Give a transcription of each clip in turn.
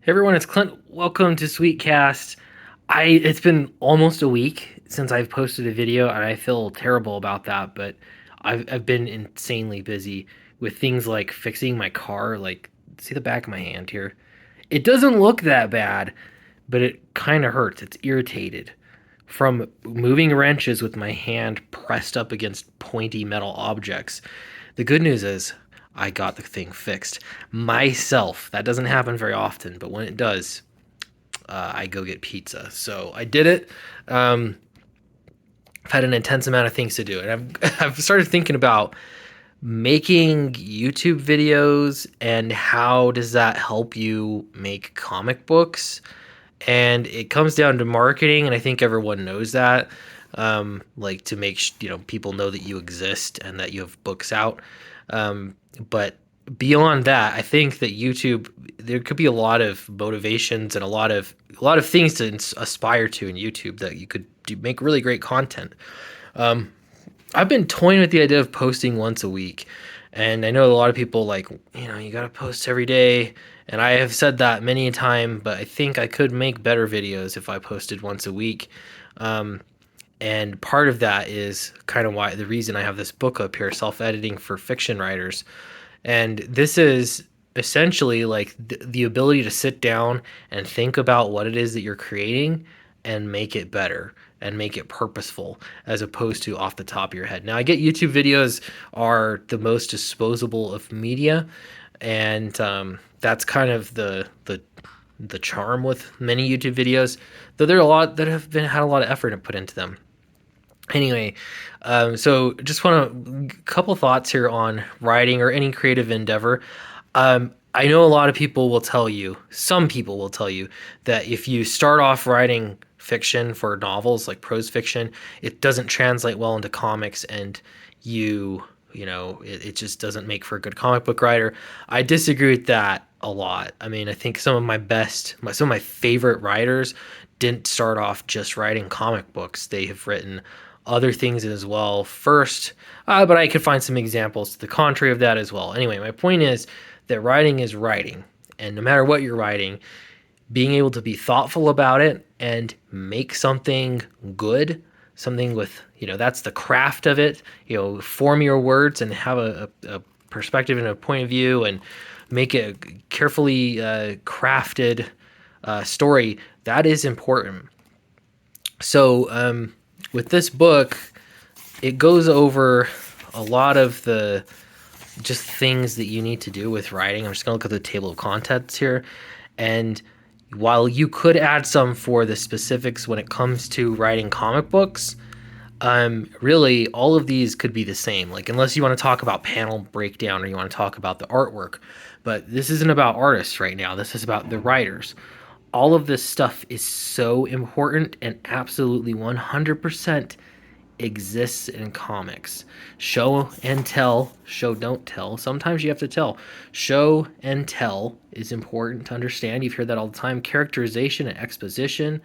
Hey everyone, it's Clint. Welcome to Sweetcast. It's been almost a week since I've posted a video and I feel terrible about that, but I've been insanely busy with things like fixing my car, like see the back of my hand here. It doesn't look that bad, but it kind of hurts. It's irritated from moving wrenches with my hand pressed up against pointy metal objects. The good news is I got the thing fixed myself. That doesn't happen very often, but when it does, I go get pizza. So I did it. Um, I've had an intense amount of things to do, and I've started thinking about making YouTube videos and how does that help you make comic books. And it comes down to marketing, and I think everyone knows that. Like to make people know that you exist and that you have books out. But beyond that, I think that YouTube, there could be a lot of motivations and a lot of things to aspire to in YouTube that you could make really great content. I've been toying with the idea of posting once a week, and I know a lot of people like, you got to post every day, and I have said that many a time, but I think I could make better videos if I posted once a week. Um, and part of that is kind of why the reason I have this book up here, Self-Editing for Fiction Writers. And this is essentially like the ability to sit down and think about what it is that you're creating and make it better and make it purposeful as opposed to off the top of your head. Now, I get YouTube videos are the most disposable of media, and that's kind of the charm with many YouTube videos, though there are a lot that have been had a lot of effort put into them. Anyway, so just want a couple thoughts here on writing or any creative endeavor. I know a lot of people will tell you, some people will tell you that if you start off writing fiction for novels like prose fiction, it doesn't translate well into comics, and it just doesn't make for a good comic book writer. I disagree with that a lot. I mean, I think some of my favorite writers didn't start off just writing comic books. They have written other things as well first, but I could find some examples to the contrary of that as well. Anyway, my point is that writing is writing, and no matter what you're writing, being able to be thoughtful about it and make something good, something with, that's the craft of it, form your words and have a perspective and a point of view and make a carefully crafted story. That is important. So, with this book, it goes over a lot of the just things that you need to do with writing. I'm just going to look at the table of contents here. And while you could add some for the specifics when it comes to writing comic books, really all of these could be the same. Like, unless you want to talk about panel breakdown or you want to talk about the artwork. But this isn't about artists right now. This is about the writers. All of this stuff is so important and absolutely 100% exists in comics. Show and tell, show don't tell. Sometimes you have to tell. Show and tell is important to understand. You've heard that all the time. Characterization and exposition,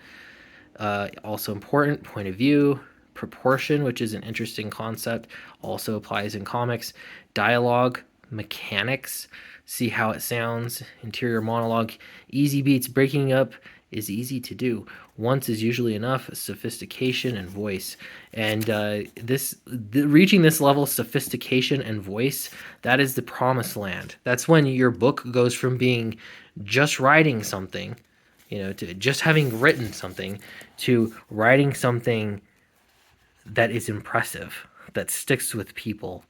also important. Point of view, proportion, which is an interesting concept, also applies in comics. Dialogue, mechanics, see how it sounds. Interior monologue, easy beats, breaking up is easy to do. Once is usually enough. Sophistication and voice, and reaching this level of sophistication and voice, that is the promised land. That's when your book goes from being just writing something, to just having written something, to writing something that is impressive, that sticks with people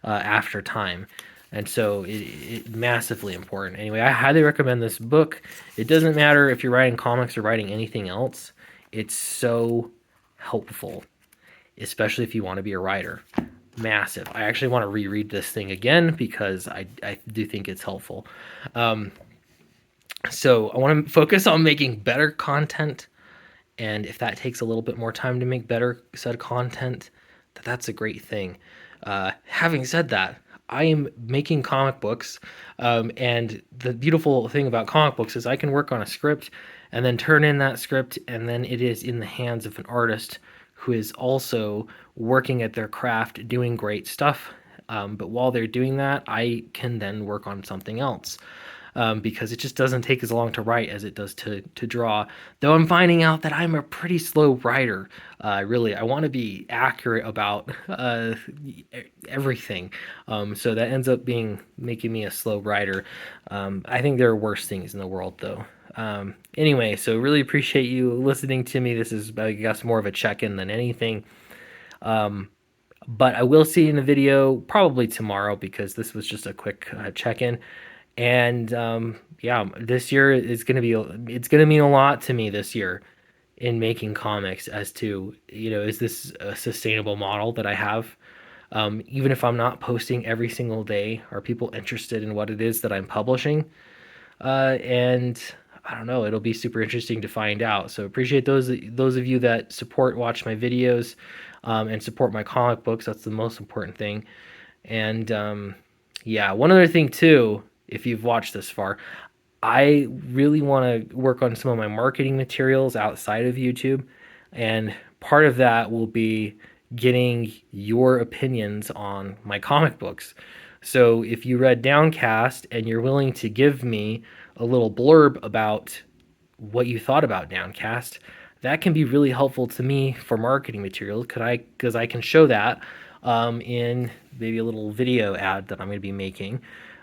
after time. And so it massively important. Anyway, I highly recommend this book. It doesn't matter if you're writing comics or writing anything else. It's so helpful, especially if you want to be a writer. Massive. I actually want to reread this thing again because I do think it's helpful. So I want to focus on making better content. And if that takes a little bit more time to make better said content, that's a great thing. Having said that, I am making comic books, and the beautiful thing about comic books is I can work on a script and then turn in that script, and then it is in the hands of an artist who is also working at their craft, doing great stuff. But while they're doing that, I can then work on something else. because it just doesn't take as long to write as it does to draw. Though I'm finding out that I'm a pretty slow writer. Really, I want to be accurate about everything. So that ends up making me a slow writer. I think there are worse things in the world, though. Anyway, so really appreciate you listening to me. This is, I guess, more of a check-in than anything. But I will see you in the video probably tomorrow because this was just a quick check-in. And yeah, this year is gonna be it's gonna mean a lot to me this year in making comics as to, is this a sustainable model that I have? Even if I'm not posting every single day, are people interested in what it is that I'm publishing? And I don't know, it'll be super interesting to find out. So appreciate those of you that watch my videos, and support my comic books. That's the most important thing. And yeah, one other thing too, if you've watched this far, I really want to work on some of my marketing materials outside of YouTube. And part of that will be getting your opinions on my comic books. So if you read Downcast and you're willing to give me a little blurb about what you thought about Downcast, that can be really helpful to me for marketing material. Because I can show that in maybe a little video ad that I'm going to be making,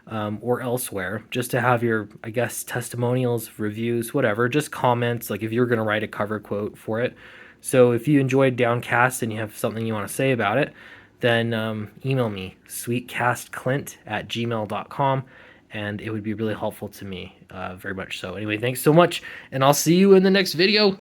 or elsewhere, just to have your, I guess, testimonials, reviews, whatever, just comments, like if you're going to write a cover quote for it. So if you enjoyed Downcast and you have something you want to say about it, then email me, sweetcastclint@gmail.com, and it would be really helpful to me, very much so. Anyway, thanks so much, and I'll see you in the next video.